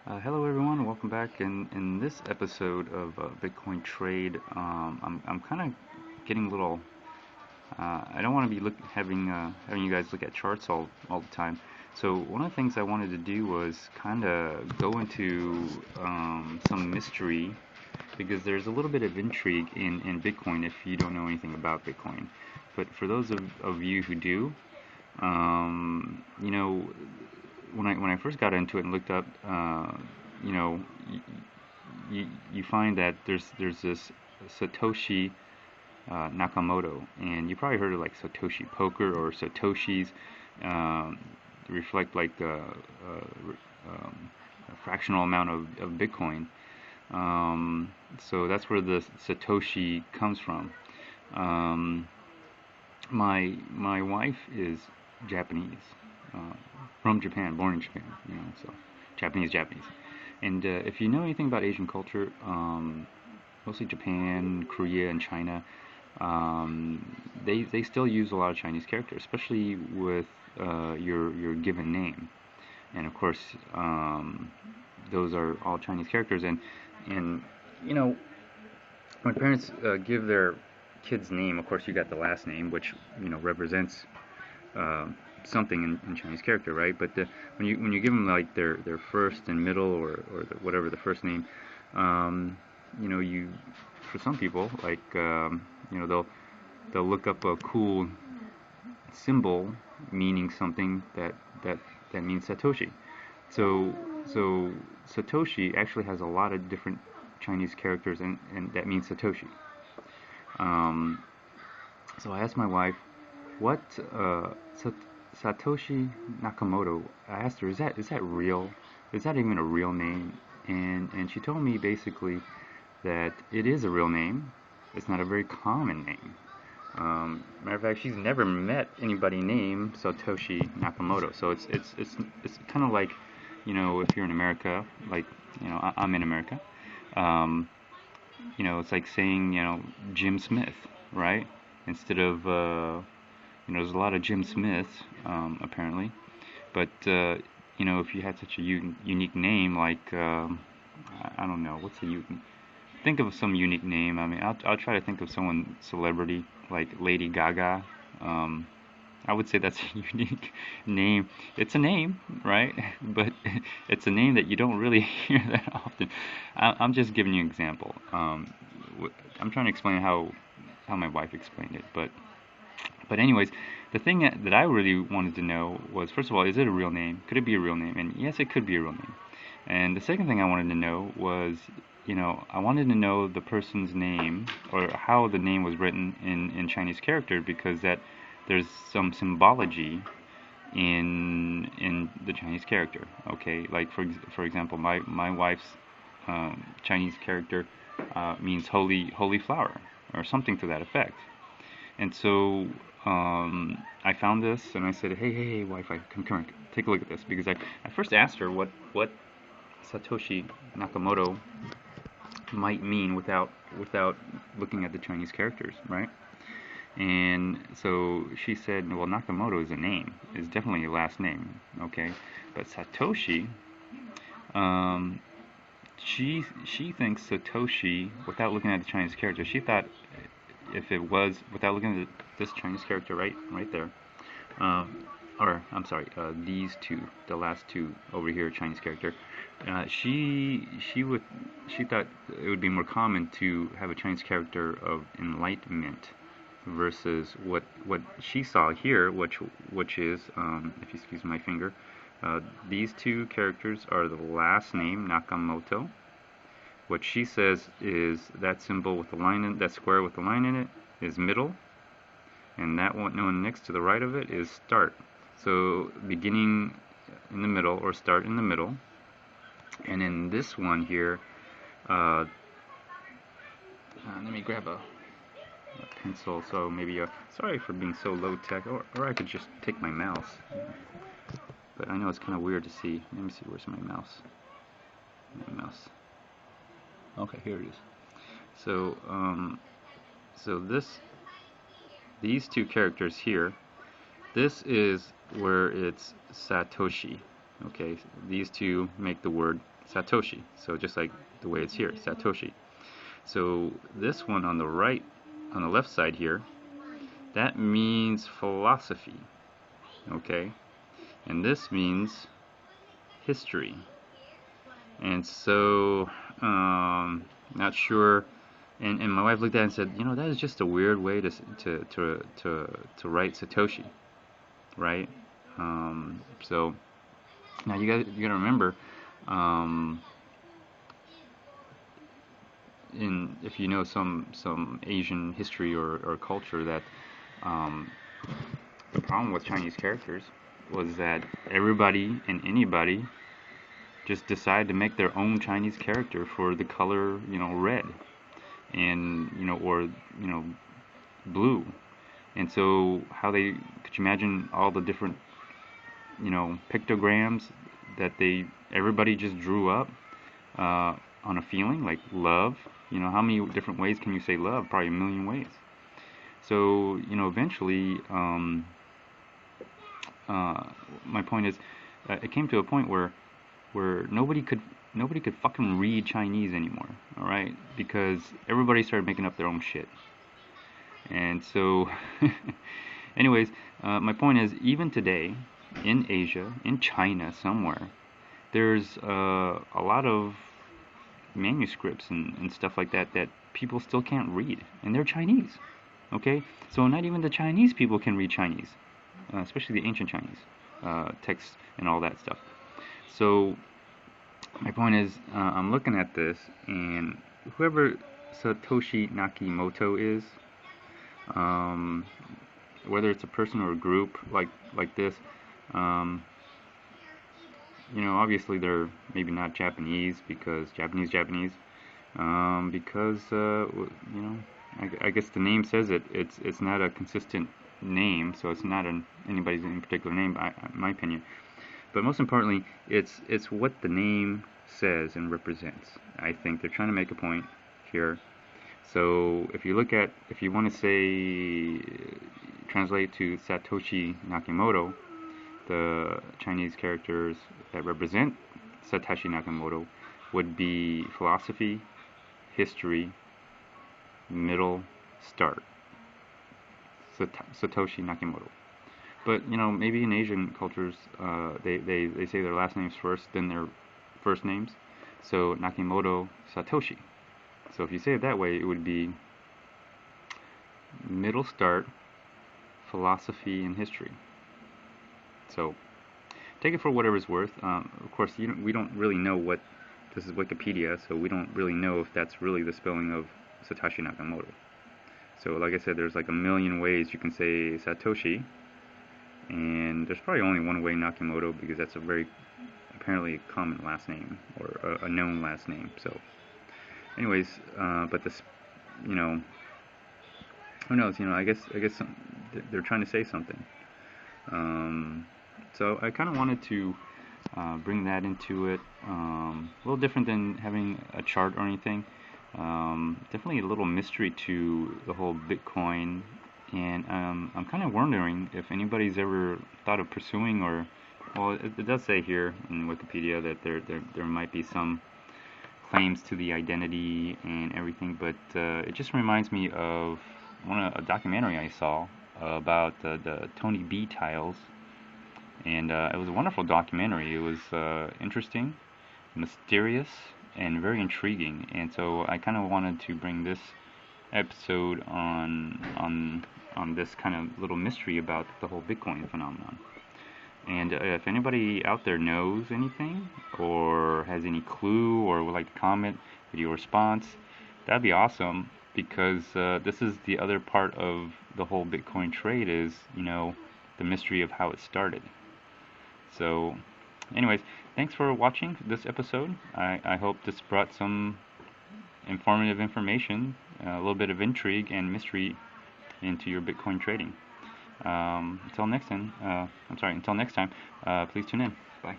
Hello everyone, welcome back. In this episode of Bitcoin Trade, I'm kind of getting a little. I don't want to be having you guys look at charts all the time. So one of the things I wanted to do was kind of go into some mystery because there's a little bit of intrigue in Bitcoin if you don't know anything about Bitcoin. But for those of you who do, you know, when I first got into it and looked up, you know, you find that there's this Satoshi Nakamoto, and you probably heard of like Satoshi Poker or Satoshis um, reflect like a fractional amount of Bitcoin. So that's where the Satoshi comes from. Um, my wife is Japanese, uh, from Japan, born in Japan, so Japanese. And if you know anything about Asian culture, mostly Japan, Korea, and China, they still use a lot of Chinese characters, especially with your given name. And of course, those are all Chinese characters. And you know, when parents give their kid's name, of course, you got the last name, which represents uh, something in Chinese character, right? But when you give them like their first and middle or whatever the first name, you for some people like they'll look up a cool symbol meaning something that means Satoshi. So so Satoshi actually has a lot of different Chinese characters and that means Satoshi. Um, so I asked my wife, what Satoshi Nakamoto? I asked her, is that real? Is that even a real name? And she told me basically that it is a real name. It's not a very common name. Matter of fact, she's never met anybody named Satoshi Nakamoto. So it's kind of like, if you're in America, like I'm in America. Um, it's like saying Jim Smith, right? Instead of there's a lot of Jim Smiths, apparently. But if you had such a unique name, like I don't know, what's a unique? Think of some unique name. I mean, I'll try to think of someone celebrity like Lady Gaga. Um, I would say that's a unique name. It's a name, right? But it's a name that you don't really hear that often. I'm just giving you an example. I'm trying to explain how my wife explained it, but anyways, the thing that I really wanted to know was, first of all, is it a real name? Could it be a real name? And yes, it could be a real name. And the second thing I wanted to know was, I wanted to know the person's name or how the name was written in Chinese character because that there's some symbology in the Chinese character. Okay, like for example, my wife's Chinese character means holy flower or something to that effect. And so I found this and I said, hey, Wi-Fi, come here, take a look at this. Because I first asked her what Satoshi Nakamoto might mean without looking at the Chinese characters, right? And so she said, well, Nakamoto is a name, is definitely a last name, okay? But Satoshi, um, she thinks Satoshi, without looking at the Chinese character, she thought if it was without looking at this Chinese character right there, or I'm sorry, these two, the last two over here, Chinese character. She thought it would be more common to have a Chinese character of enlightenment versus what she saw here, which is, if you excuse my finger, these two characters are the last name Nakamoto. What she says is that symbol with the line in that square with the line in it is middle, and that one next to the right of it is start. So beginning in the middle or start in the middle. And in this one here, let me grab a pencil. So maybe sorry for being so low tech, or I could just take my mouse. But I know it's kind of weird to see. Let me see, where's my mouse? My mouse. Okay, here it is. So so these two characters here, this is where it's Satoshi. Okay, these two make the word Satoshi. So just like the way it's here, Satoshi. So this one on the right, on the left side here, that means philosophy, okay? And this means history. And so, not sure. And my wife looked at it and said, you know, that is just a weird way to write Satoshi, right? So now you gotta remember, um, if you know some Asian history or culture, that um, the problem with Chinese characters was that everybody and anybody just decided to make their own Chinese character for the color, red, and or blue. And so could you imagine all the different pictograms that everybody just drew up on a feeling like love. How many different ways can you say love? Probably a million ways. So eventually, my point is, it came to a point where nobody could fucking read Chinese anymore. All right, because everybody started making up their own shit. And so, anyways, my point is, even today, in Asia, in China somewhere, there's a lot of manuscripts and stuff like that people still can't read, and they're Chinese. Okay, so not even the Chinese people can read Chinese, especially the ancient Chinese texts and all that stuff. So my point is, I'm looking at this, and whoever Satoshi Nakamoto is, whether it's a person or a group like this, obviously they're maybe not Japanese, because Japanese, because I guess the name says it. It's not a consistent name, so it's not anybody's in particular name, in my opinion. But most importantly, it's what the name says and represents. I think they're trying to make a point here. So if you want to say, translate to Satoshi Nakamoto, the Chinese characters that represent Satoshi Nakamoto would be philosophy, history, middle, start. Satoshi Nakamoto. But maybe in Asian cultures, they say their last names first, then their first names. So Nakamoto Satoshi. So if you say it that way, it would be middle, start, philosophy, and history. So take it for whatever it's worth. Of course, we don't really know what this is. Wikipedia, so we don't really know if that's really the spelling of Satoshi Nakamoto. So like I said, there's like a million ways you can say Satoshi, and there's probably only one way Nakamoto, because that's a very apparently a common last name, or a known last name. So anyways, but this, who knows? I guess they're trying to say something. So I kind of wanted to bring that into it. A little different than having a chart or anything. Definitely a little mystery to the whole Bitcoin, and I'm kind of wondering if anybody's ever thought of pursuing, or, well, it does say here in Wikipedia that there might be some claims to the identity and everything, but it just reminds me of a documentary I saw about the Tony B tiles, and it was a wonderful documentary. It was interesting, mysterious, and very intriguing, and so I kind of wanted to bring this episode on this kind of little mystery about the whole Bitcoin phenomenon. And if anybody out there knows anything, or has any clue, or would like to comment, video response, that'd be awesome, because this is the other part of the whole Bitcoin trade, is the mystery of how it started. So anyways, thanks for watching this episode. I hope this brought some informative information, a little bit of intrigue and mystery into your Bitcoin trading. Until next time, please tune in. Bye.